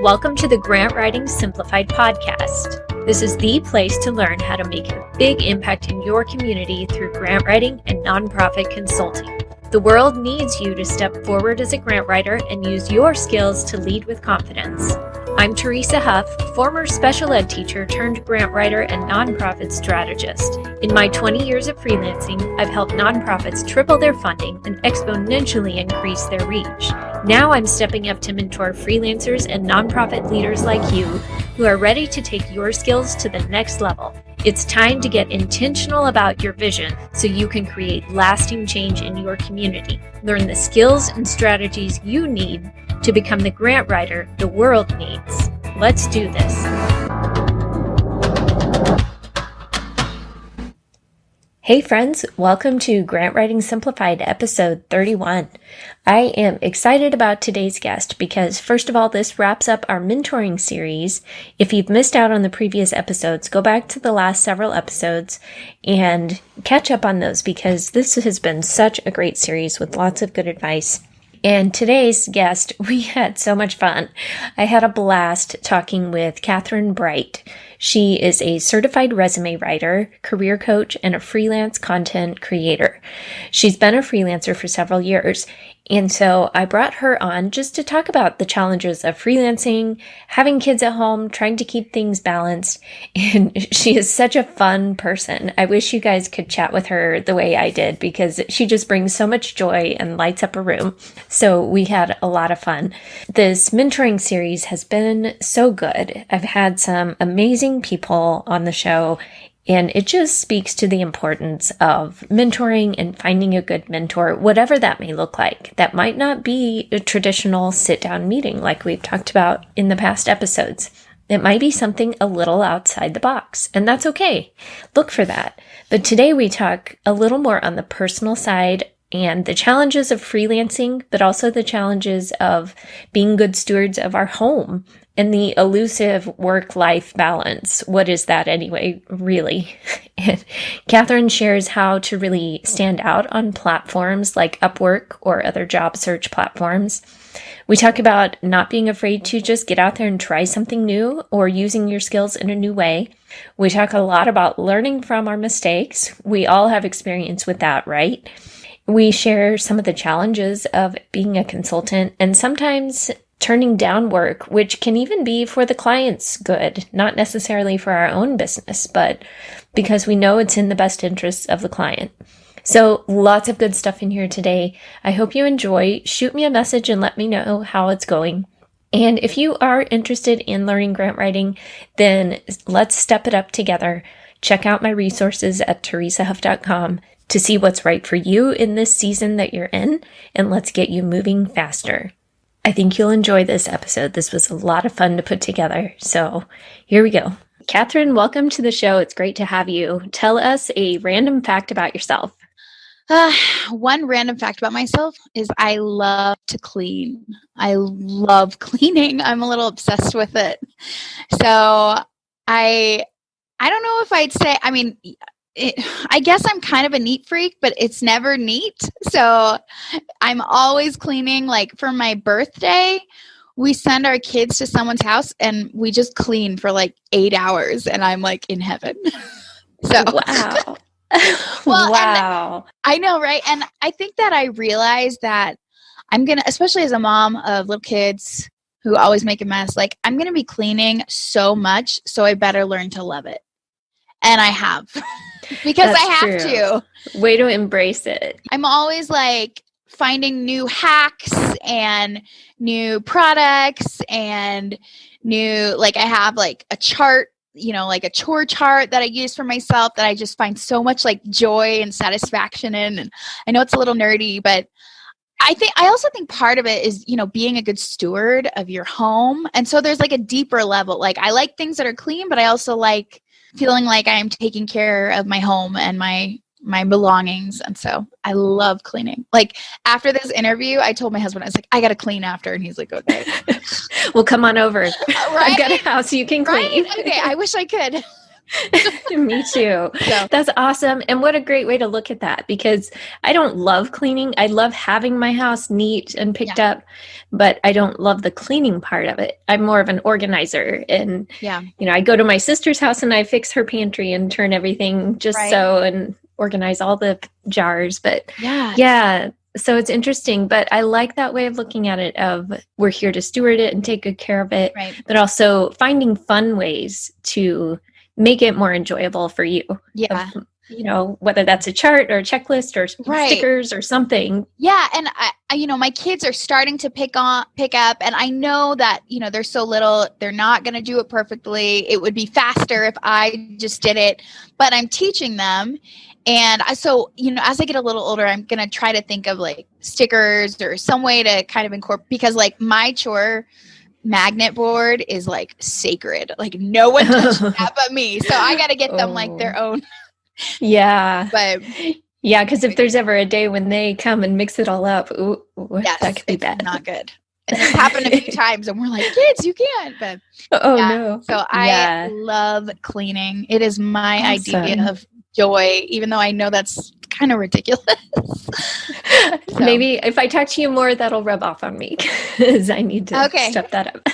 Welcome to the Grant Writing Simplified podcast. This is the place to learn how to make a big impact in your community through grant writing and nonprofit consulting. The world needs you to step forward as a grant writer and use your skills to lead with confidence. I'm Teresa Huff, former special ed teacher turned grant writer and nonprofit strategist. In my 20 years of freelancing, I've helped nonprofits triple their funding and exponentially increase their reach. Now I'm stepping up to mentor freelancers and nonprofit leaders like you who are ready to take your skills to the next level. It's time to get intentional about your vision so you can create lasting change in your community. Learn the skills and strategies you need to become the grant writer the world needs. Let's do this. Hey friends, welcome to Grant Writing Simplified episode 31. I am excited about today's guest because first of all, this wraps up our mentoring series. If you've missed out on the previous episodes, go back to the last several episodes and catch up on those because this has been such a great series with lots of good advice. And today's guest, we had so much fun. I had a blast talking with Katherine Bright. She is a certified resume writer, career coach, and a freelance content creator. She's been a freelancer for several years, and so I brought her on just to talk about the challenges of freelancing, having kids at home, trying to keep things balanced, and she is such a fun person. I wish you guys could chat with her the way I did because she just brings so much joy and lights up a room. So we had a lot of fun. This mentoring series has been so good. I've had some amazing people on the show, and it just speaks to the importance of mentoring and finding a good mentor, whatever that may look like. That might not be a traditional sit-down meeting like we've talked about in the past episodes. It might be something a little outside the box, and that's okay. Look for that. But today we talk a little more on the personal side and the challenges of freelancing, but also the challenges of being good stewards of our home and the elusive work-life balance. What is that anyway, really? And Katherine shares how to really stand out on platforms like Upwork or other job search platforms. We talk about not being afraid to just get out there and try something new or using your skills in a new way. We talk a lot about learning from our mistakes. We all have experience with that, right? We share some of the challenges of being a consultant and sometimes turning down work, which can even be for the client's good, not necessarily for our own business, but because we know it's in the best interests of the client. So lots of good stuff in here today. I hope you enjoy. Shoot me a message and let me know how it's going. And if you are interested in learning grant writing, then let's step it up together. Check out my resources at teresahuff.com to see what's right for you in this season that you're in, and let's get you moving faster. I think you'll enjoy this episode. This was a lot of fun to put together. So here we go. Katherine, welcome to the show. It's great to have you. Tell us a random fact about yourself. One random fact about myself is I love to clean. I love cleaning. I'm a little obsessed with it. So I don't know if I'd say, I guess I'm kind of a neat freak, but it's never neat. So I'm always cleaning. Like for my birthday, we send our kids to someone's house and we just clean for like 8 hours and I'm like in heaven. So wow. Well, wow. I know, right? And I think that I realized that I'm going to, especially as a mom of little kids who always make a mess, like I'm going to be cleaning so much. So I better learn to love it. And I have. Because That's I have true. Way to embrace it. I'm always like finding new hacks and new products and new, like I have like a chart, like a chore chart that I use for myself that I just find so much like joy and satisfaction in. And I know it's a little nerdy, but I also think part of it is, being a good steward of your home. And so there's like a deeper level. Like I like things that are clean, but I also like feeling like I'm taking care of my home and my belongings. And so I love cleaning. Like after this interview, I told my husband, I was like, I got to clean after. And he's like, okay. Well, come on over. Right? I've got a house you can clean. Right? Okay. I wish I could. Me too. So That's awesome. And what a great way to look at that, because I don't love cleaning. I love having my house neat and picked yeah, up, but I don't love the cleaning part of it. I'm more of an organizer. And, yeah, I go to my sister's house and I fix her pantry and turn everything just right. so and organize all the jars. But Yeah, yeah, so it's interesting, but I like that way of looking at it of we're here to steward it and take good care of it, right. but also finding fun ways to make it more enjoyable for you. Of, Yeah, whether that's a chart or a checklist or right. stickers or something. Yeah, and my kids are starting to pick up, and I know that, they're so little, they're not going to do it perfectly. It would be faster if I just did it, but I'm teaching them. And so, as I get a little older, I'm going to try to think of like stickers or some way to kind of incorporate, because like my chore magnet board is like sacred. Like no one touches that but me. So I got to get them like their own. Yeah. But yeah, because if there's ever a day when they come and mix it all up, ooh, yes, that could be it's bad. not good. And it's happened a few times, and we're like, kids, you can't. But no. So I love cleaning. It is my idea of joy, even though I know that's kind of ridiculous. So. Maybe if I talk to you more, that'll rub off on me, because I need to step that up.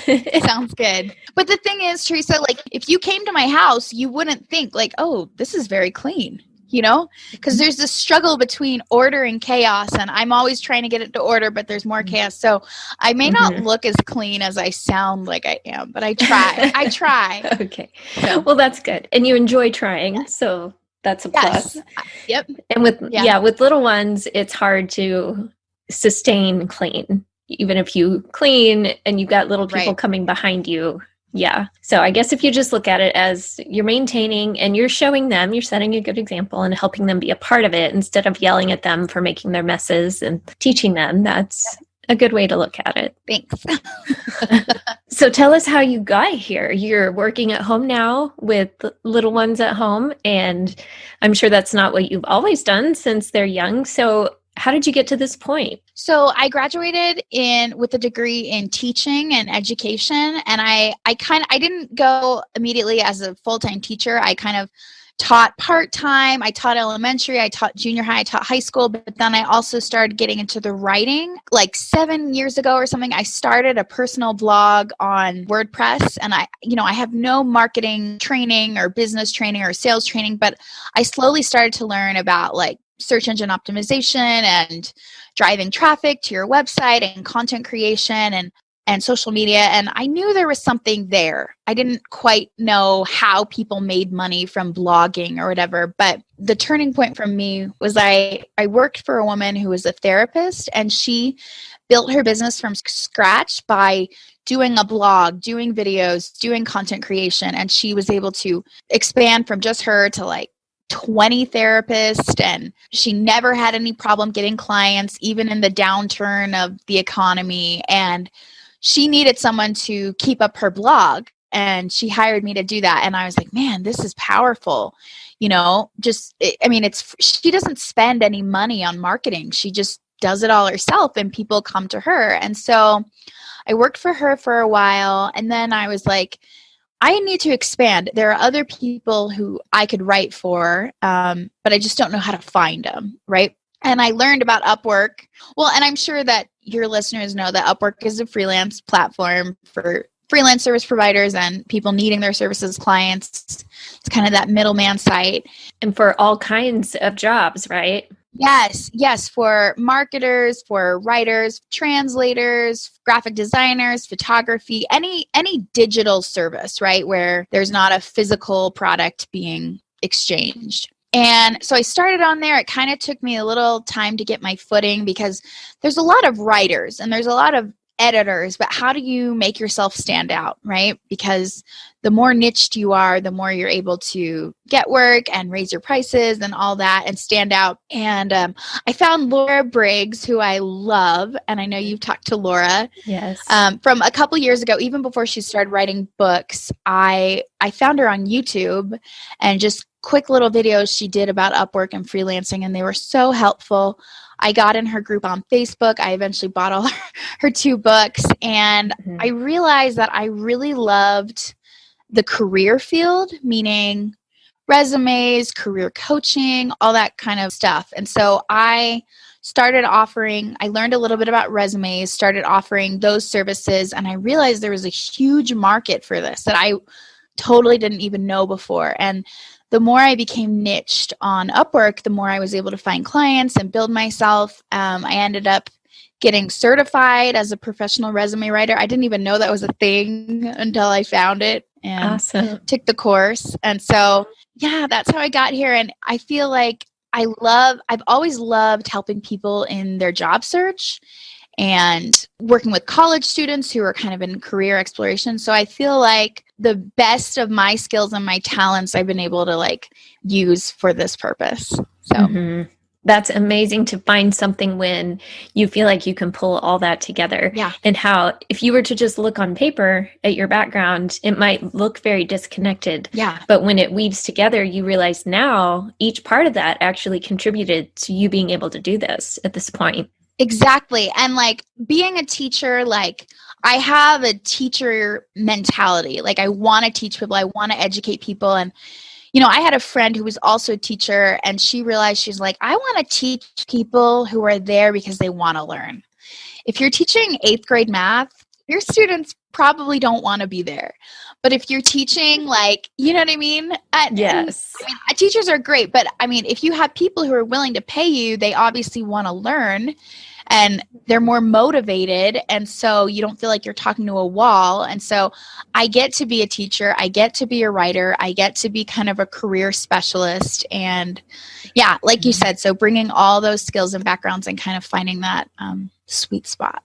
Sounds good. But the thing is, Teresa, like if you came to my house, you wouldn't think like, oh, this is very clean. Because there's this struggle between order and chaos, and I'm always trying to get it to order, but there's more chaos. So I may not look as clean as I sound like I am, but I try. I try. Okay. So. Well, that's good. And you enjoy trying. So that's a plus. Yep. And with little ones, it's hard to sustain clean. Even if you clean and you've got little people coming behind you. Yeah. So I guess if you just look at it as you're maintaining and you're showing them, you're setting a good example and helping them be a part of it instead of yelling at them for making their messes and teaching them, that's a good way to look at it. Thanks. So tell us how you got here. You're working at home now with little ones at home, and I'm sure that's not what you've always done since they're young. So how did you get to this point? So I graduated with a degree in teaching and education, and I didn't go immediately as a full-time teacher. I kind of taught part-time. I taught elementary, I taught junior high, I taught high school, but then I also started getting into the writing. Like 7 years ago or something, I started a personal blog on WordPress, and I have no marketing training or business training or sales training, but I slowly started to learn about like search engine optimization and driving traffic to your website and content creation and social media. And I knew there was something there. I didn't quite know how people made money from blogging or whatever. But the turning point for me was I worked for a woman who was a therapist, and she built her business from scratch by doing a blog, doing videos, doing content creation. And she was able to expand from just her to like 20 therapists, and she never had any problem getting clients, even in the downturn of the economy. And she needed someone to keep up her blog, and she hired me to do that. And I was like, man, this is powerful. She doesn't spend any money on marketing. She just does it all herself, and people come to her. And so I worked for her for a while, and then I was like, I need to expand. There are other people who I could write for, but I just don't know how to find them, right? And I learned about Upwork. Well, and I'm sure that your listeners know that Upwork is a freelance platform for freelance service providers and people needing their services clients. It's kind of that middleman site. And for all kinds of jobs, right? Yes, for marketers, for writers, translators, graphic designers, photography, any digital service, right, where there's not a physical product being exchanged. And so I started on there. It kind of took me a little time to get my footing because there's a lot of writers and there's a lot of editors, but how do you make yourself stand out, right? Because the more niched you are, the more you're able to get work and raise your prices and all that and stand out. And I found Laura Briggs, who I love, and I know you've talked to Laura. Yes. From a couple years ago, even before she started writing books, I found her on YouTube and just quick little videos she did about Upwork and freelancing, and they were so helpful. I got in her group on Facebook. I eventually bought all her 2 books, and I realized that I really loved the career field, meaning resumes, career coaching, all that kind of stuff. And so I learned a little bit about resumes, started offering those services, and I realized there was a huge market for this that I totally didn't even know before. And the more I became niched on Upwork, the more I was able to find clients and build myself. I ended up getting certified as a professional resume writer. I didn't even know that was a thing until I found it and took the course. And so, yeah, that's how I got here. And I feel like I've always loved helping people in their job search and working with college students who are kind of in career exploration. So I feel like the best of my skills and my talents I've been able to like use for this purpose. So that's amazing to find something when you feel like you can pull all that together. Yeah. And how if you were to just look on paper at your background, it might look very disconnected. Yeah. But when it weaves together, you realize now each part of that actually contributed to you being able to do this at this point. Exactly. And like being a teacher, like I have a teacher mentality. Like I want to teach people, I want to educate people. And you know, I had a friend who was also a teacher, and she realized, she's like, I want to teach people who are there because they want to learn. If you're teaching 8th grade math, your students probably don't want to be there. But if you're teaching, like, you know what I mean? Yes. I mean, teachers are great, but I mean, if you have people who are willing to pay you, they obviously want to learn. And they're more motivated. And so you don't feel like you're talking to a wall. And so I get to be a teacher. I get to be a writer. I get to be kind of a career specialist. And yeah, like you said, so bringing all those skills and backgrounds and kind of finding that sweet spot.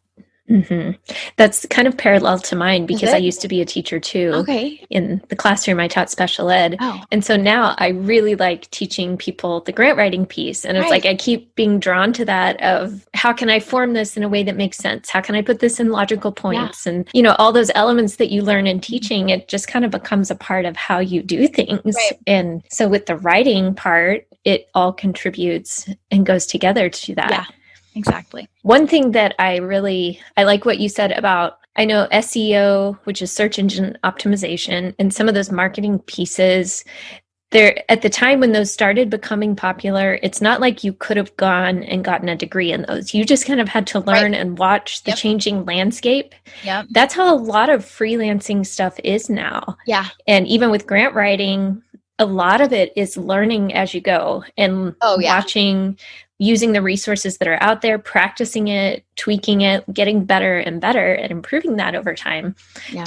That's kind of parallel to mine because I used to be a teacher too. Okay. In the classroom, I taught special ed. Oh. And so now I really like teaching people the grant writing piece. And it's like I keep being drawn to that of how can I form this in a way that makes sense? How can I put this in logical points? Yeah. And, you know, all those elements that you learn in teaching, it just kind of becomes a part of how you do things. Right. And so with the writing part, it all contributes and goes together to that. Yeah. Exactly. One thing that I like what you said about, I know SEO, which is search engine optimization, and some of those marketing pieces, there at the time when those started becoming popular, it's not like you could have gone and gotten a degree in those. You just kind of had to learn and watch the changing landscape. Yep. That's how a lot of freelancing stuff is now. Yeah. And even with grant writing, a lot of it is learning as you go and watching, using the resources that are out there, practicing it, tweaking it, getting better and better and improving that over time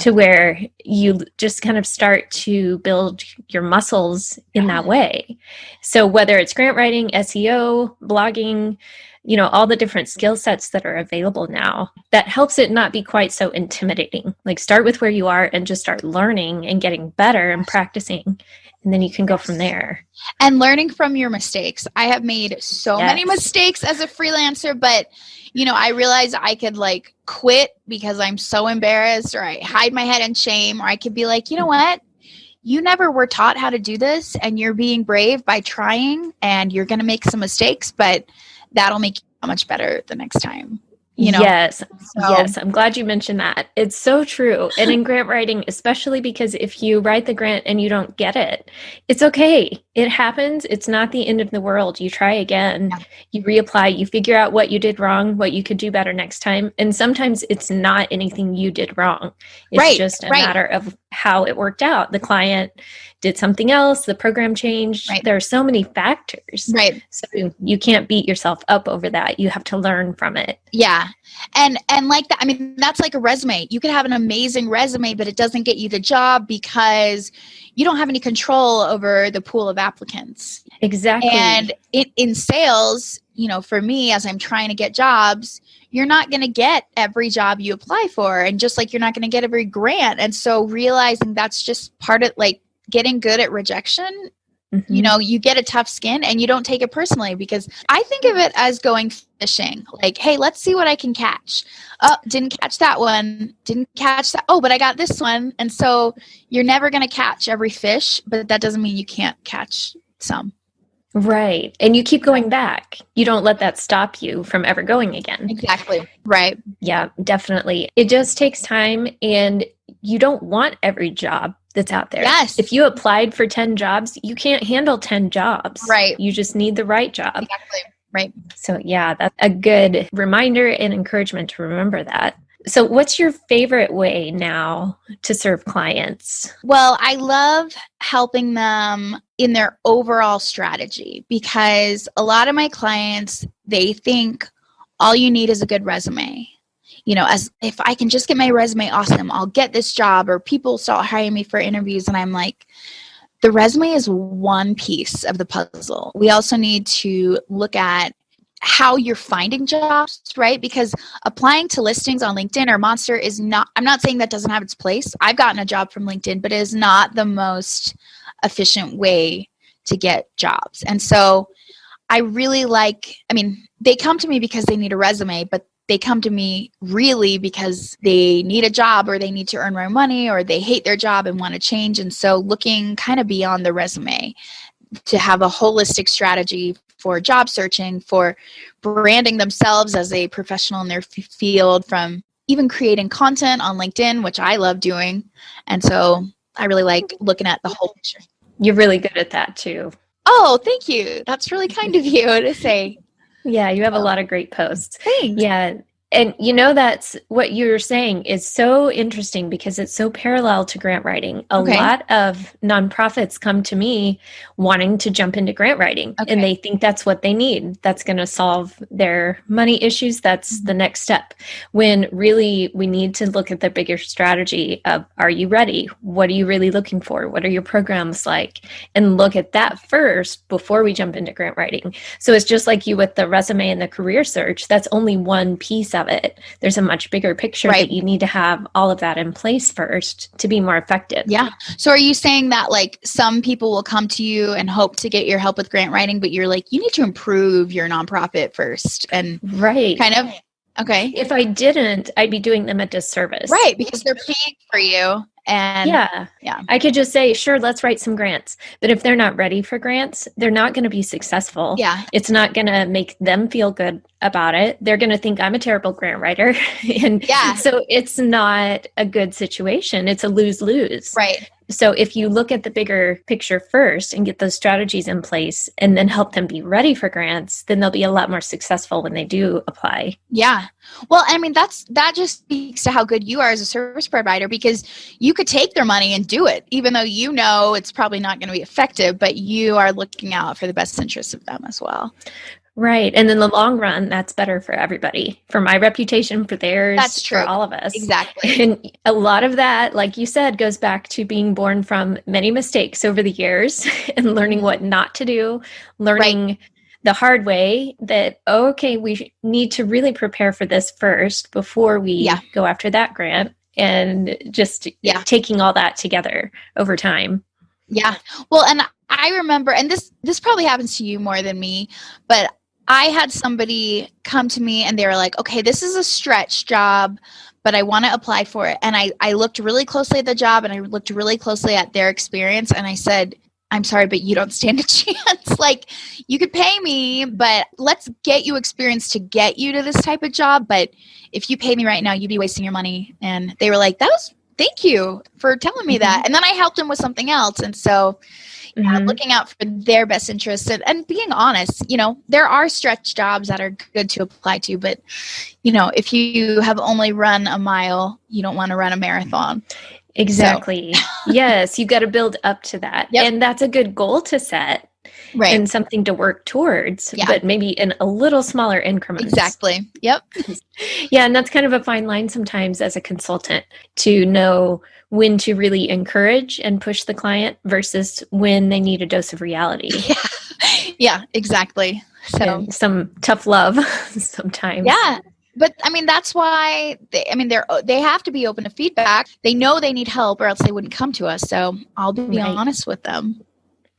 to where you just kind of start to build your muscles in that way. So whether it's grant writing, SEO, blogging, you know, all the different skill sets that are available now, that helps it not be quite so intimidating. Like start with where you are and just start learning and getting better and practicing. And then you can go from there. And learning from your mistakes. I have made so many mistakes as a freelancer, but, you know, I realized I could like quit because I'm so embarrassed, or I hide my head in shame, or I could be like, you know what? You never were taught how to do this, and you're being brave by trying, and you're going to make some mistakes, but that'll make you much better the next time. You know? Yes. I'm glad you mentioned that. It's so true. And in grant writing, especially because if you write the grant and you don't get it, it's okay. It happens. It's not the end of the world. You try again, you reapply, you figure out what you did wrong, what you could do better next time. And sometimes it's not anything you did wrong. It's just a matter of how it worked out. The client did something else, the program changed. There are so many factors. So you can't beat yourself up over that. You have to learn from it. Yeah. And like that, I mean, that's like a resume. You could have an amazing resume, but it doesn't get you the job because you don't have any control over the pool of applicants. Exactly. And in sales, you know, for me, as I'm trying to get jobs, you're not going to get every job you apply for. And just like you're not going to get every grant. And so realizing that's just part of like getting good at rejection. You know, you get a tough skin and you don't take it personally, because I think of it as going fishing. Like, hey, let's see what I can catch. Oh, didn't catch that one. Didn't catch that. Oh, but I got this one. And so you're never going to catch every fish, but that doesn't mean you can't catch some. Right. And you keep going back. You don't let that stop you from ever going again. Exactly. Right. Yeah, definitely. It just takes time, and you don't want every job that's out there. Yes. If you applied for 10 jobs, you can't handle 10 jobs. Right. You just need the right job. Exactly. Right. So yeah, that's a good reminder and encouragement to remember that. So what's your favorite way now to serve clients? Well, I love helping them in their overall strategy, because a lot of my clients, they think all you need is a good resume. As if I can just get my resume awesome, I'll get this job, or people start hiring me for interviews. And I'm like, the resume is one piece of the puzzle. We also need to look at how you're finding jobs, right? Because applying to listings on LinkedIn or Monster is not, I'm not saying that doesn't have its place. I've gotten a job from LinkedIn, but it is not the most efficient way to get jobs. And so I really they come to me because they need a resume, but they come to me really because they need a job, or they need to earn more money, or they hate their job and want to change. And so looking kind of beyond the resume to have a holistic strategy for job searching, for branding themselves as a professional in their field, from even creating content on LinkedIn, which I love doing. And so I really like looking at the whole picture. You're really good at that too. Oh, thank you. That's really kind of you to say. Yeah, you have a lot of great posts. Thanks. Yeah. And that's what you're saying is so interesting, because it's so parallel to grant writing. A lot of nonprofits come to me wanting to jump into grant writing, and they think that's what they need. That's going to solve their money issues. That's the next step. When really we need to look at the bigger strategy of, are you ready? What are you really looking for? What are your programs like? And look at that first before we jump into grant writing. So it's just like you with the resume and the career search. That's only one piece of it. There's a much bigger picture that you need to have all of that in place first to be more effective. Yeah. So are you saying that like some people will come to you and hope to get your help with grant writing, but you're like, you need to improve your nonprofit first, and kind of, If I didn't, I'd be doing them a disservice. Right. Because they're paying for you. And yeah, I could just say, sure, let's write some grants. But if they're not ready for grants, they're not going to be successful. Yeah. It's not going to make them feel good about it. They're going to think I'm a terrible grant writer. And so it's not a good situation. It's a lose-lose. Right. So if you look at the bigger picture first and get those strategies in place and then help them be ready for grants, then they'll be a lot more successful when they do apply. Yeah. Well, I mean, that just speaks to how good you are as a service provider, because you could take their money and do it, even though you know it's probably not going to be effective, but you are looking out for the best interests of them as well. Right. And in the long run, that's better for everybody, for my reputation, for theirs, that's true. For all of us. Exactly. And a lot of that, like you said, goes back to being born from many mistakes over the years and learning what not to do, learning the hard way that, we need to really prepare for this first before we go after that grant, and just taking all that together over time. Yeah. Well, and I remember, and this probably happens to you more than me, but I had somebody come to me and they were like, okay, this is a stretch job, but I want to apply for it. And I looked really closely at the job, and I looked really closely at their experience, and I said, I'm sorry, but you don't stand a chance. Like, you could pay me, but let's get you experience to get you to this type of job. But if you pay me right now, you'd be wasting your money. And they were like, thank you for telling me that. And then I helped them with something else. And so looking out for their best interests and being honest, there are stretch jobs that are good to apply to, but if you have only run a mile, you don't want to run a marathon. Exactly. So. Yes, you've got to build up to that. Yep. And that's a good goal to set. Right. And something to work towards, but maybe in a little smaller increments. Exactly. Yep. Yeah. And that's kind of a fine line sometimes as a consultant, to know when to really encourage and push the client versus when they need a dose of reality. Yeah, exactly. So and some tough love sometimes. Yeah. But I mean, that's why they have to be open to feedback. They know they need help, or else they wouldn't come to us. So I'll be honest with them.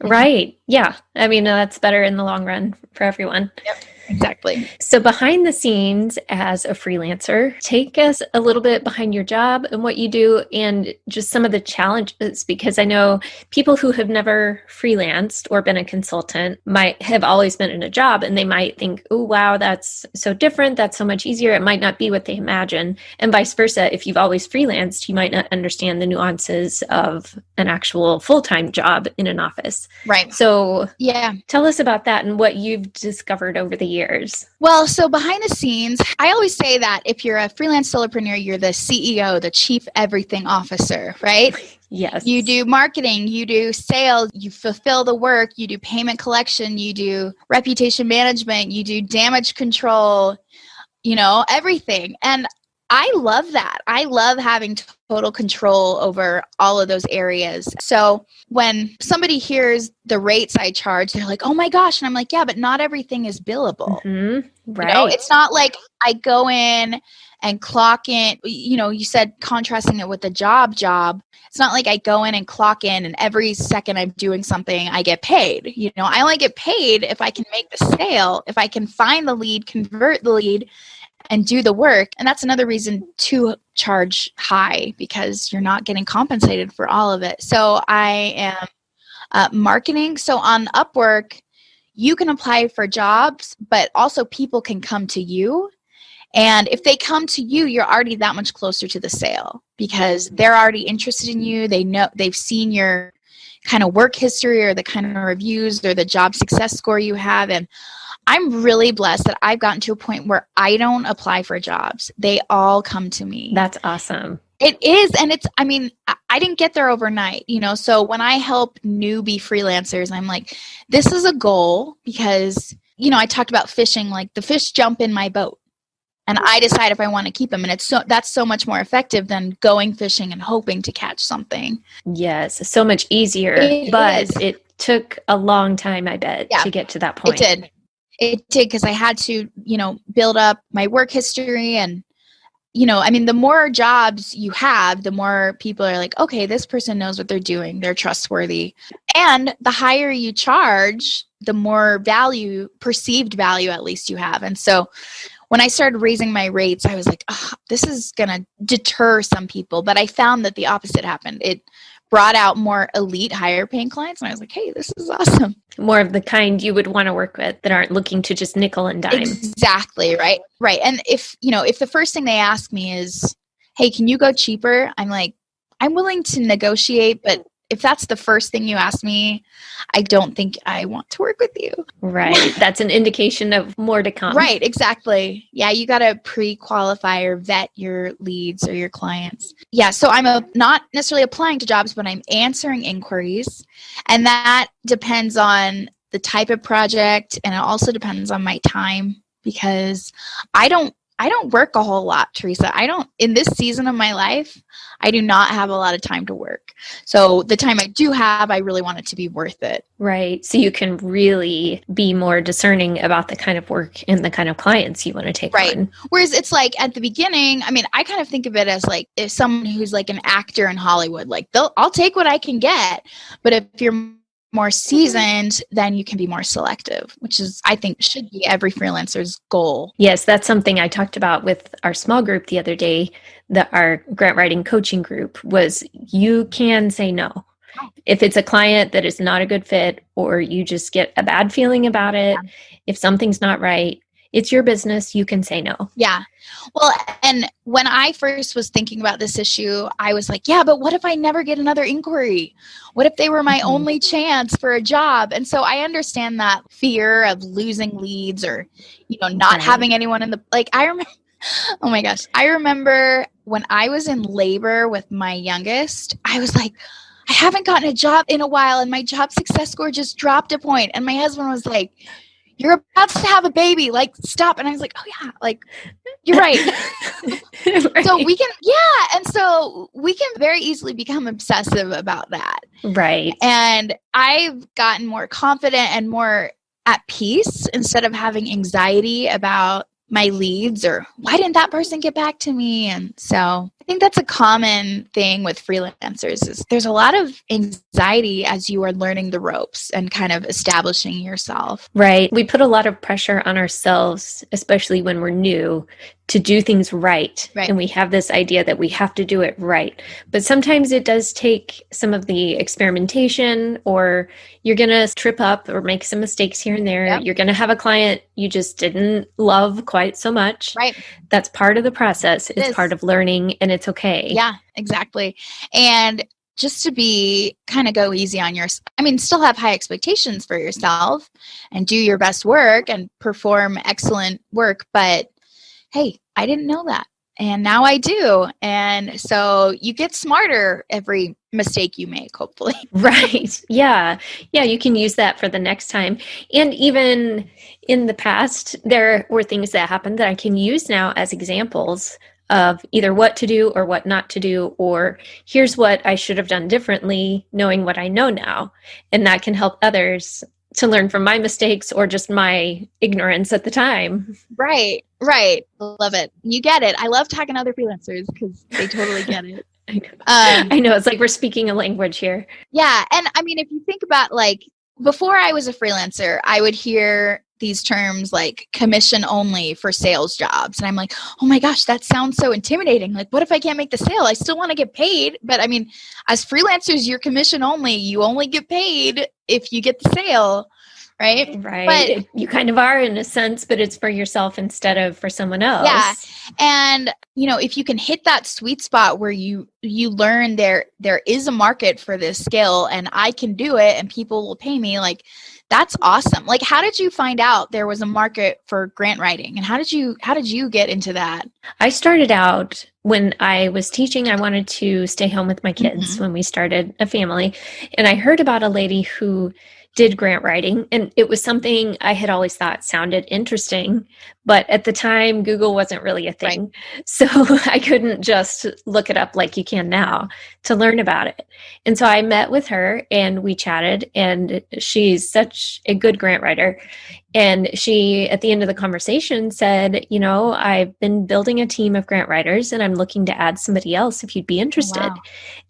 Right. Yeah. I mean, that's better in the long run for everyone. Yep. Exactly. So behind the scenes as a freelancer, take us a little bit behind your job and what you do and just some of the challenges, because I know people who have never freelanced or been a consultant might have always been in a job and they might think, oh, wow, that's so different. That's so much easier. It might not be what they imagine. And vice versa. If you've always freelanced, you might not understand the nuances of an actual full-time job in an office. Right. So yeah, tell us about that and what you've discovered over the years. Well, so behind the scenes, I always say that if you're a freelance solopreneur, you're the CEO, the chief everything officer, right? Yes. You do marketing, you do sales, you fulfill the work, you do payment collection, you do reputation management, you do damage control, everything. And I love that. I love having total control over all of those areas. So when somebody hears the rates I charge, they're like, oh my gosh. And I'm like, yeah, but not everything is billable. Mm-hmm. Right. It's not like I go in and clock in, you said contrasting it with the job. It's not like I go in and clock in and every second I'm doing something, I get paid. I only get paid if I can make the sale, if I can find the lead, convert the lead, and do the work. And that's another reason to charge high, because you're not getting compensated for all of it. So I am marketing. So on Upwork, you can apply for jobs, but also people can come to you. And if they come to you, you're already that much closer to the sale because they're already interested in you. They know, they've seen your kind of work history or the kind of reviews or the job success score you have. And I'm really blessed that I've gotten to a point where I don't apply for jobs. They all come to me. That's awesome. It is. And I didn't get there overnight, so when I help newbie freelancers, I'm like, this is a goal because, I talked about fishing, like the fish jump in my boat and I decide if I want to keep them. And that's so much more effective than going fishing and hoping to catch something. Yes. So much easier, it took a long time, I bet, to get to that point. It did because I had to, build up my work history and, the more jobs you have, the more people are like, okay, this person knows what they're doing. They're trustworthy. And the higher you charge, the more perceived value at least you have. And so when I started raising my rates, I was like, oh, this is going to deter some people. But I found that the opposite happened. It brought out more elite, higher paying clients. And I was like, hey, this is awesome. More of the kind you would want to work with that aren't looking to just nickel and dime. Exactly. Right. Right. And if the first thing they ask me is, hey, can you go cheaper? I'm like, I'm willing to negotiate, but if that's the first thing you ask me, I don't think I want to work with you. Right. That's an indication of more to come. Right. Exactly. Yeah. You got to pre-qualify or vet your leads or your clients. Yeah. So I'm not necessarily applying to jobs, but I'm answering inquiries. And that depends on the type of project. And it also depends on my time because I don't work a whole lot, Teresa. In this season of my life, I do not have a lot of time to work. So the time I do have, I really want it to be worth it. Right. So you can really be more discerning about the kind of work and the kind of clients you want to take on. Whereas it's like at the beginning, I kind of think of it as like if someone who's like an actor in Hollywood, like I'll take what I can get. But if you're more seasoned, then you can be more selective, which is, I think, should be every freelancer's goal. Yes, that's something I talked about with our small group the other day, our grant writing coaching group, was you can say no. If it's a client that is not a good fit or you just get a bad feeling about it, if something's not right, it's your business. You can say no. Yeah. Well, and when I first was thinking about this issue, I was like, yeah, but what if I never get another inquiry? What if they were my only chance for a job? And so I understand that fear of losing leads or, not having anyone in the, I remember, oh my gosh. I remember when I was in labor with my youngest, I was like, I haven't gotten a job in a while and my job success score just dropped a point. And my husband was like, you're about to have a baby, stop. And I was like, oh yeah, you're right. Right. So and so we can very easily become obsessive about that. Right. And I've gotten more confident and more at peace instead of having anxiety about my leads or why didn't that person get back to me? And so I think that's a common thing with freelancers is there's a lot of anxiety as you are learning the ropes and kind of establishing yourself. Right. We put a lot of pressure on ourselves, especially when we're new, to do things right. Right. And we have this idea that we have to do it right. But sometimes it does take some of the experimentation, or you're going to trip up or make some mistakes here and there. Yep. You're going to have a client you just didn't love quite so much. Right. That's part of the process. It's part of learning, and it's okay. Yeah, exactly. And just to be kind of go easy on still have high expectations for yourself and do your best work and perform excellent work. But hey, I didn't know that. And now I do. And so you get smarter every mistake you make, hopefully. Right. Yeah. Yeah. You can use that for the next time. And even in the past, there were things that happened that I can use now as examples of either what to do or what not to do, or here's what I should have done differently, knowing what I know now. And that can help others to learn from my mistakes or just my ignorance at the time. Right. Love it. You get it. I love talking to other freelancers because they totally get it. I know. It's like we're speaking a language here. Yeah. And I mean, if you think about before I was a freelancer, I would hear these terms like commission only for sales jobs. And I'm like, oh my gosh, that sounds so intimidating. Like, what if I can't make the sale? I still want to get paid. But I mean, as freelancers, you're commission only. You only get paid if you get the sale. Right. But you kind of are in a sense, but it's for yourself instead of for someone else. Yeah. And, if you can hit that sweet spot where you learn there is a market for this skill and I can do it and people will pay me, that's awesome. How did you find out there was a market for grant writing, and how did you get into that? I started out when I was teaching. I wanted to stay home with my kids when we started a family. And I heard about a lady who did grant writing, and it was something I had always thought sounded interesting, but at the time Google wasn't really a thing. Right. So I couldn't just look it up like you can now to learn about it. And so I met with her and we chatted, and she's such a good grant writer. And she, at the end of the conversation, said, I've been building a team of grant writers and I'm looking to add somebody else if you'd be interested. Wow.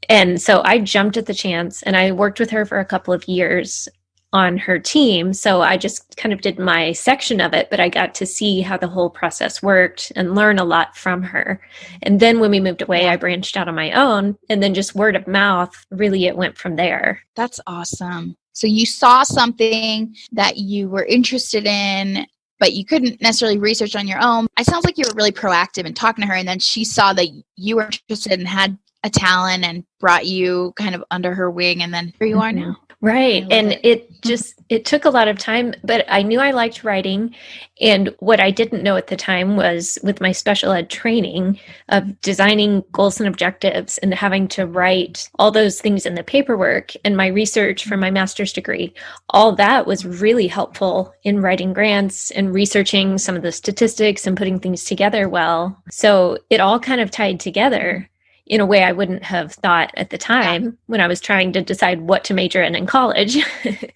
And so I jumped at the chance, and I worked with her for a couple of years on her team. So I just kind of did my section of it, but I got to see how the whole process worked and learn a lot from her. And then when we moved away, I branched out on my own, and then just word of mouth, really it went from there. That's awesome. So you saw something that you were interested in, but you couldn't necessarily research on your own. It sounds like you were really proactive in talking to her, and then she saw that you were interested and had a talent and brought you kind of under her wing, and then here you are now. Right. And it took a lot of time, but I knew I liked writing. And what I didn't know at the time was, with my special ed training of designing goals and objectives and having to write all those things in the paperwork, and my research for my master's degree, all that was really helpful in writing grants and researching some of the statistics and putting things together well. So it all kind of tied together in a way I wouldn't have thought at the time when I was trying to decide what to major in college.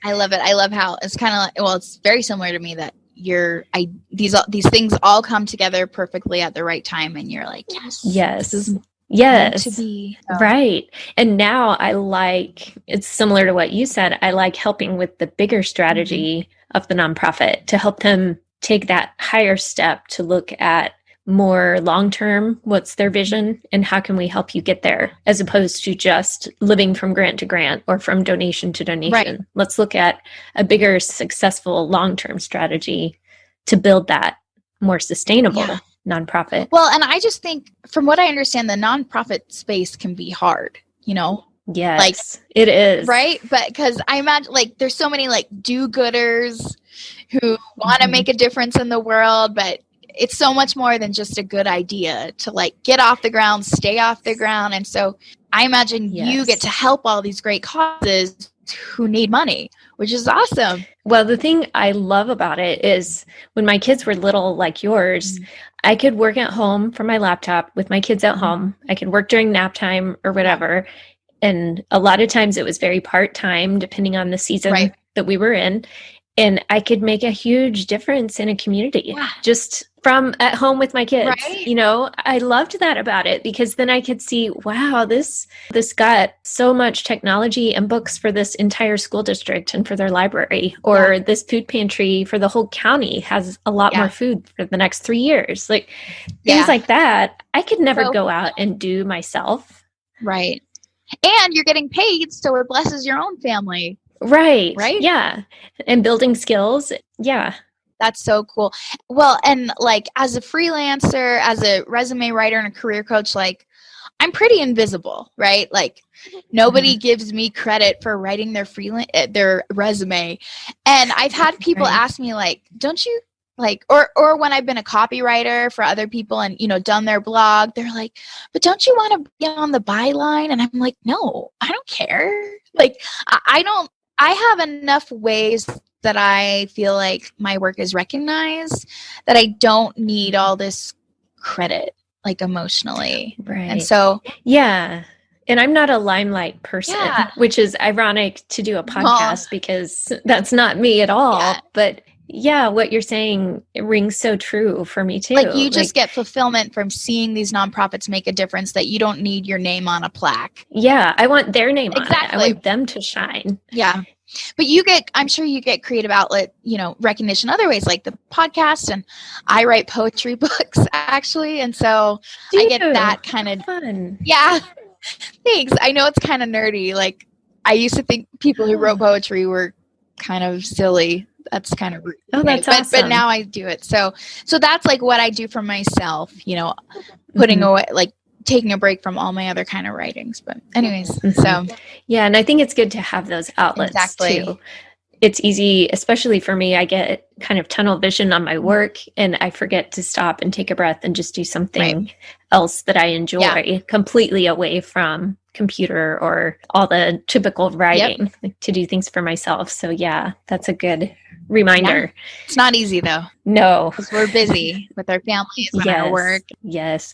I love it. I love how it's kind of it's very similar to me that these things all come together perfectly at the right time, and you're like, yes, this is meant to be. Right. And now it's similar to what you said. I like helping with the bigger strategy of the nonprofit to help them take that higher step to look at more long-term, what's their vision and how can we help you get there, as opposed to just living from grant to grant or from donation to donation. Right. Let's look at a bigger, successful long-term strategy to build that more sustainable nonprofit. Well, and I just think, from what I understand, the nonprofit space can be hard, Yes, it is. Right? But because I imagine there's so many do-gooders who want to make a difference in the world, but it's so much more than just a good idea to get off the ground, stay off the ground. And so I imagine you get to help all these great causes who need money, which is awesome. Well, the thing I love about it is when my kids were little, like yours, I could work at home from my laptop with my kids at home. I could work during nap time or whatever. And a lot of times it was very part-time, depending on the season that we were in. And I could make a huge difference in a community, just from at home with my kids. Right? You know, I loved that about it because then I could see, wow, this got so much technology and books for this entire school district and for their library, or Yeah. this food pantry for the whole county has a lot more Yeah. food for the next 3 years. Like things Yeah. like that, I could never So, go out and do myself. right. And you're getting paid, so it blesses your own family. Right. Right? Yeah. And building skills. Yeah. That's so cool. Well, and like as a freelancer, as a resume writer and a career coach, like I'm pretty invisible, right? Like nobody gives me credit for writing their resume. And I've had people Right. ask me like, "Don't you like or when I've been a copywriter for other people and done their blog, they're like, "But don't you want to be on the byline?" And I'm like, "No, I don't care." Like I don't I have enough ways that I feel like my work is recognized that I don't need all this credit like emotionally. Right. And so, yeah. And I'm not a limelight person, yeah. which is ironic to do a No. podcast because that's not me at all. Yeah. But yeah, what you're saying rings so true for me too. Like you just get fulfillment from seeing these nonprofits make a difference that you don't need your name on a plaque. Yeah, I want their name on it. I Exactly. want them to shine. Yeah. But I'm sure you get creative outlet, recognition other ways like the podcast, and I write poetry books actually. And so I get that kind of fun. Yeah. Thanks. I know it's kind of nerdy. Like I used to think people who wrote poetry were kind of silly. That's kind of rude. Oh, that's awesome. But now I do it. So that's like what I do for myself, putting away, like taking a break from all my other kind of writings. But anyways, so. Yeah. And I think it's good to have those outlets too. It's easy, especially for me, I get kind of tunnel vision on my work and I forget to stop and take a breath and just do something else that I enjoy completely away from computer or all the typical writing, like to do things for myself. So yeah, that's a good reminder. Yeah. It's not easy though. No. Because we're busy with our families and our work. Yes.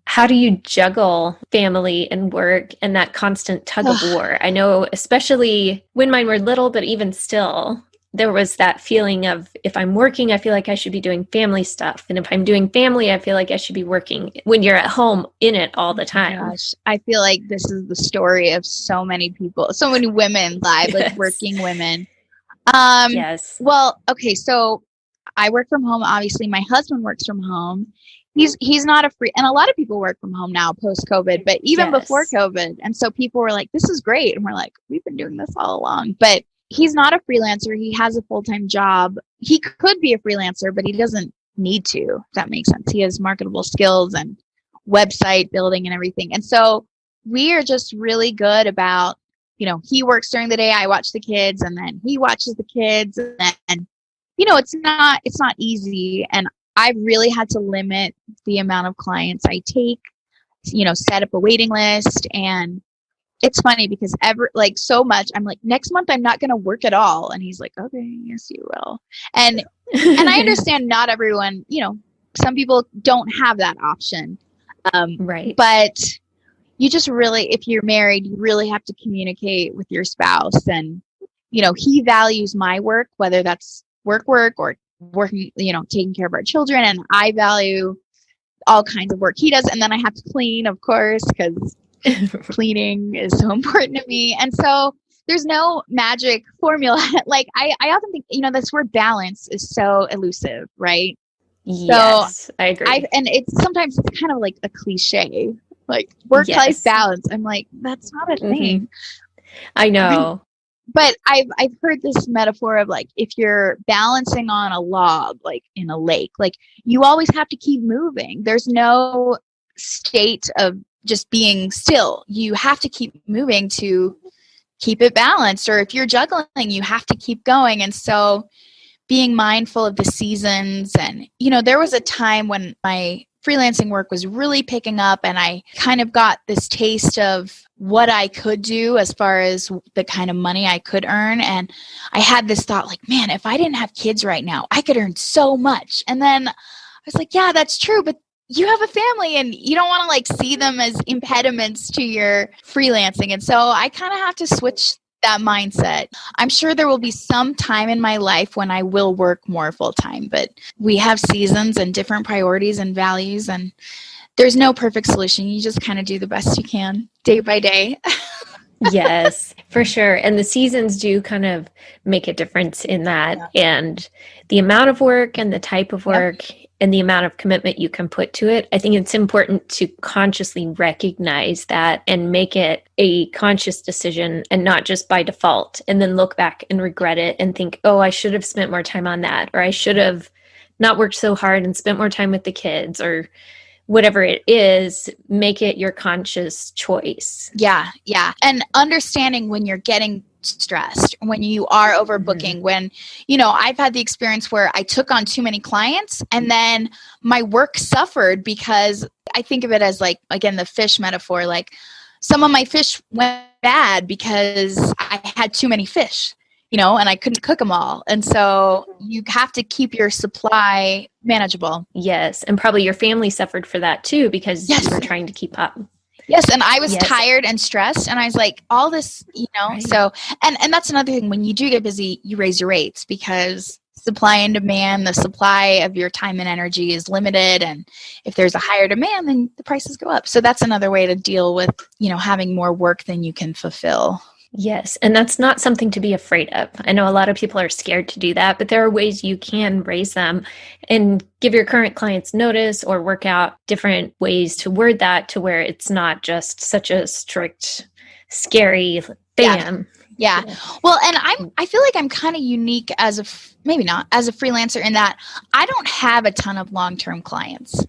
How do you juggle family and work and that constant tug of war? I know, especially when mine were little, but even still, there was that feeling of if I'm working, I feel like I should be doing family stuff. And if I'm doing family, I feel like I should be working when you're at home in it all the time. Gosh, I feel like this is the story of so many people, so many women live, like working women. Yes. Well, okay, so I work from home. Obviously, my husband works from home. He's not a free, and a lot of people work from home now post COVID, but even before COVID. And so people were like, this is great. And we're like, we've been doing this all along, but he's not a freelancer. He has a full-time job. He could be a freelancer, but he doesn't need to, if that makes sense. He has marketable skills and website building and everything. And so we are just really good about, he works during the day. I watch the kids and then he watches the kids and it's not easy. And I really had to limit the amount of clients I take, set up a waiting list. And it's funny because so much, I'm like, next month I'm not going to work at all. And he's like, okay, yes, you will. And I understand not everyone, some people don't have that option. Right. But you just really, if you're married, you really have to communicate with your spouse. And, he values my work, whether that's work or working, taking care of our children. And I value all kinds of work he does. And then I have to clean, of course, because cleaning is so important to me. And so there's no magic formula. Like I often think, this word balance is so elusive, right? Yes, so I agree. And sometimes it's kind of like a cliche, like work-life balance. I'm like, that's not a thing. I know. But I've heard this metaphor of like, if you're balancing on a log, like in a lake, like you always have to keep moving. There's no state of just being still. You have to keep moving to keep it balanced. Or if you're juggling, you have to keep going. And so being mindful of the seasons. And, there was a time when my freelancing work was really picking up and I kind of got this taste of what I could do as far as the kind of money I could earn. And I had this thought like, man, if I didn't have kids right now, I could earn so much. And then I was like, yeah, that's true. But you have a family and you don't want to like see them as impediments to your freelancing. And so I kind of have to switch that mindset. I'm sure there will be some time in my life when I will work more full time, but we have seasons and different priorities and values, and there's no perfect solution. You just kind of do the best you can day by day. Yes, for sure. And the seasons do kind of make a difference in that. Yeah. And the amount of work and the type of work and the amount of commitment you can put to it, I think it's important to consciously recognize that and make it a conscious decision and not just by default, and then look back and regret it and think, oh, I should have spent more time on that, or I should have not worked so hard and spent more time with the kids, or whatever it is. Make it your conscious choice. Yeah. And understanding when you're getting stressed, when you are overbooking, when, I've had the experience where I took on too many clients and then my work suffered because I think of it as like, again, the fish metaphor, like some of my fish went bad because I had too many fish. And I couldn't cook them all. And so you have to keep your supply manageable. Yes. And probably your family suffered for that too, because you were trying to keep up. Yes. And I was tired and stressed, and I was like, all this, right. So, and that's another thing. When you do get busy, you raise your rates because supply and demand, the supply of your time and energy is limited. And if there's a higher demand, then the prices go up. So that's another way to deal with, having more work than you can fulfill. Yes. And that's not something to be afraid of. I know a lot of people are scared to do that, but there are ways you can raise them and give your current clients notice, or work out different ways to word that to where it's not just such a strict, scary bam. Yeah. Well, and I feel like I'm kind of unique maybe not as a freelancer, in that I don't have a ton of long-term clients.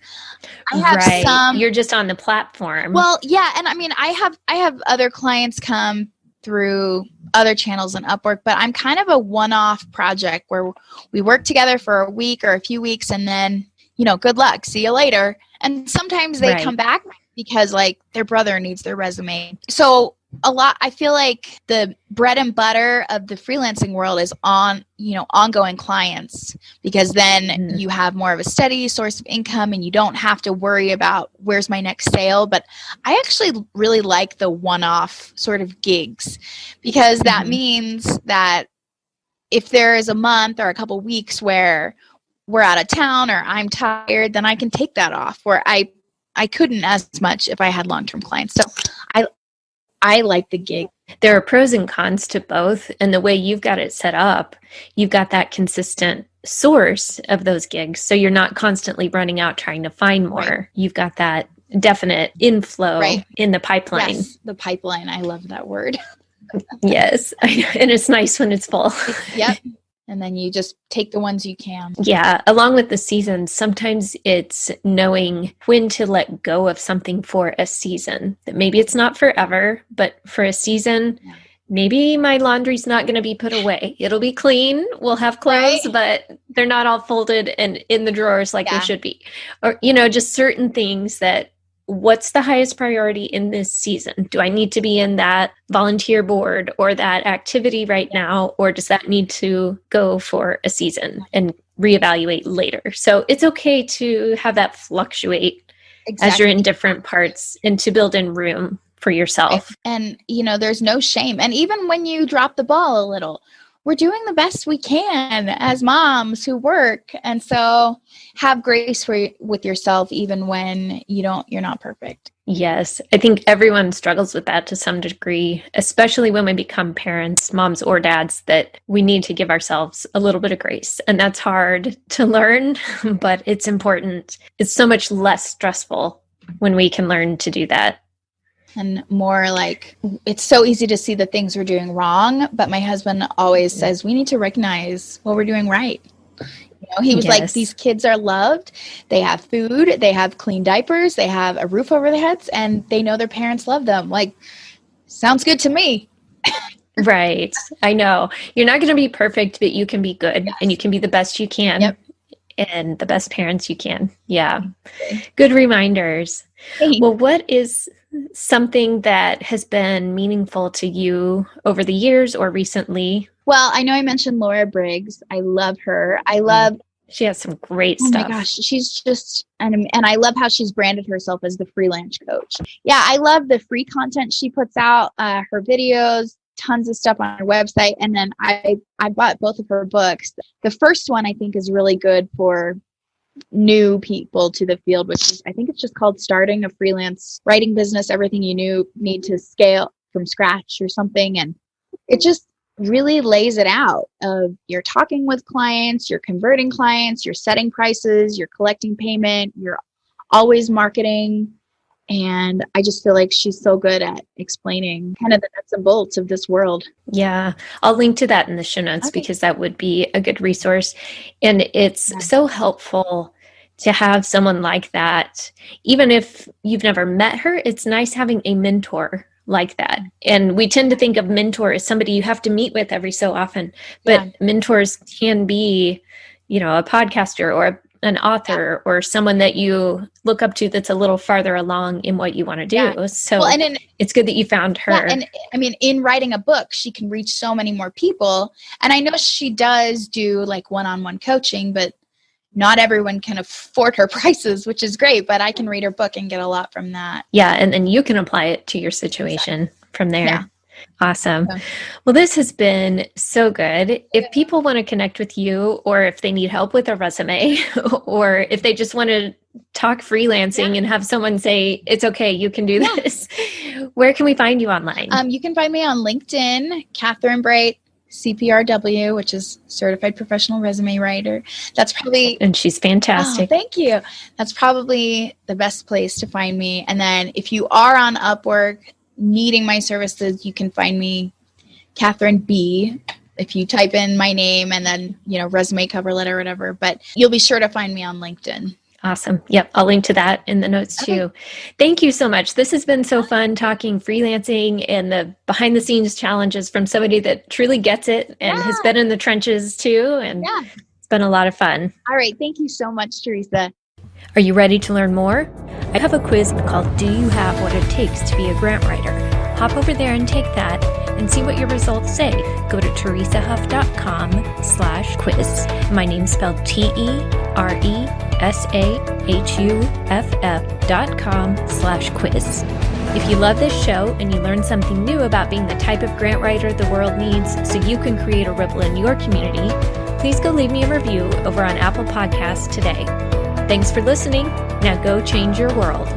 I have some. You're just on the platform. Well, yeah. And I mean, I have other clients come through other channels in Upwork, but I'm kind of a one-off project where we work together for a week or a few weeks and then, good luck, see you later. And sometimes they come back because like their brother needs their resume. So I feel like the bread and butter of the freelancing world is ongoing clients, because then you have more of a steady source of income and you don't have to worry about where's my next sale. But I actually really like the one-off sort of gigs, because that means that if there is a month or a couple weeks where we're out of town or I'm tired, then I can take that off, where I couldn't as much if I had long-term clients. So I like the gig. There are pros and cons to both. And the way you've got it set up, you've got that consistent source of those gigs. So you're not constantly running out trying to find more. Right. You've got that definite inflow in the pipeline. Yes, the pipeline. I love that word. Yes. And it's nice when it's full. Yep. And then you just take the ones you can. Yeah. Along with the seasons, sometimes it's knowing when to let go of something for a season. That maybe it's not forever, but for a season, maybe my laundry's not going to be put away. It'll be clean. We'll have clothes, but they're not all folded and in the drawers like they should be. Or, just certain things that, what's the highest priority in this season? Do I need to be in that volunteer board or that activity right now? Or does that need to go for a season and reevaluate later? So it's okay to have that fluctuate as you're in different parts, and to build in room for yourself. And, there's no shame. And even when you drop the ball a little, we're doing the best we can as moms who work. And so have grace with yourself, even when you're not perfect. Yes. I think everyone struggles with that to some degree, especially when we become parents, moms or dads, that we need to give ourselves a little bit of grace. And that's hard to learn, but it's important. It's so much less stressful when we can learn to do that. And more like, it's so easy to see the things we're doing wrong, but my husband always says we need to recognize what we're doing right. He was like, these kids are loved. They have food, they have clean diapers, they have a roof over their heads, and they know their parents love them. Like, sounds good to me. Right. I know. You're not going to be perfect, but you can be good, and you can be the best you can, and the best parents you can. Yeah. Good reminders. Thanks. Well, what is something that has been meaningful to you over the years or recently? Well, I know I mentioned Laura Briggs. I love her. She has some great stuff. Oh my gosh, she's just, and I love how she's branded herself as the freelance coach. Yeah, I love the free content she puts out, her videos. tons of stuff on her website. And then I bought both of her books. The first one I think is really good for new people to the field, which is, I think it's just called Starting a Freelance Writing Business, Everything You Need to Scale from Scratch or something. And it just really lays it out of you're talking with clients, you're converting clients, you're setting prices, you're collecting payment, you're always marketing. And I just feel like she's so good at explaining kind of the nuts and bolts of this world. Yeah, I'll link to that in the show notes because that would be a good resource. And it's so helpful to have someone like that. Even if you've never met her, it's nice having a mentor like that. And we tend to think of mentor as somebody you have to meet with every so often. But mentors can be, a podcaster or an author or someone that you look up to that's a little farther along in what you want to do. Yeah. So it's good that you found her. Yeah, and I mean, in writing a book, she can reach so many more people. And I know she does do like one-on-one coaching, but not everyone can afford her prices, which is great, but I can read her book and get a lot from that. Yeah. And then you can apply it to your situation from there. Yeah. Awesome. Well, this has been so good. If people want to connect with you, or if they need help with a resume, or if they just want to talk freelancing and have someone say, it's okay, you can do this, where can we find you online? You can find me on LinkedIn, Katherine Bright, CPRW, which is Certified Professional Resume Writer. That's probably... And she's fantastic. Oh, thank you. That's probably the best place to find me. And then if you are on Upwork needing my services, you can find me Katherine B. If you type in my name and then, resume, cover letter, whatever, but you'll be sure to find me on LinkedIn. Awesome. Yep. I'll link to that in the notes too. Thank you so much. This has been so fun talking freelancing and the behind the scenes challenges from somebody that truly gets it and has been in the trenches too. And it's been a lot of fun. All right. Thank you so much, Teresa. Are you ready to learn more? I have a quiz called Do You Have What It Takes to Be a Grant Writer? Hop over there and take that and see what your results say. Go to teresahuff.com/quiz. My name's spelled TERESAHUFF.com/quiz. If you love this show and you learned something new about being the type of grant writer the world needs so you can create a ripple in your community, please go leave me a review over on Apple Podcasts today. Thanks for listening. Now go change your world.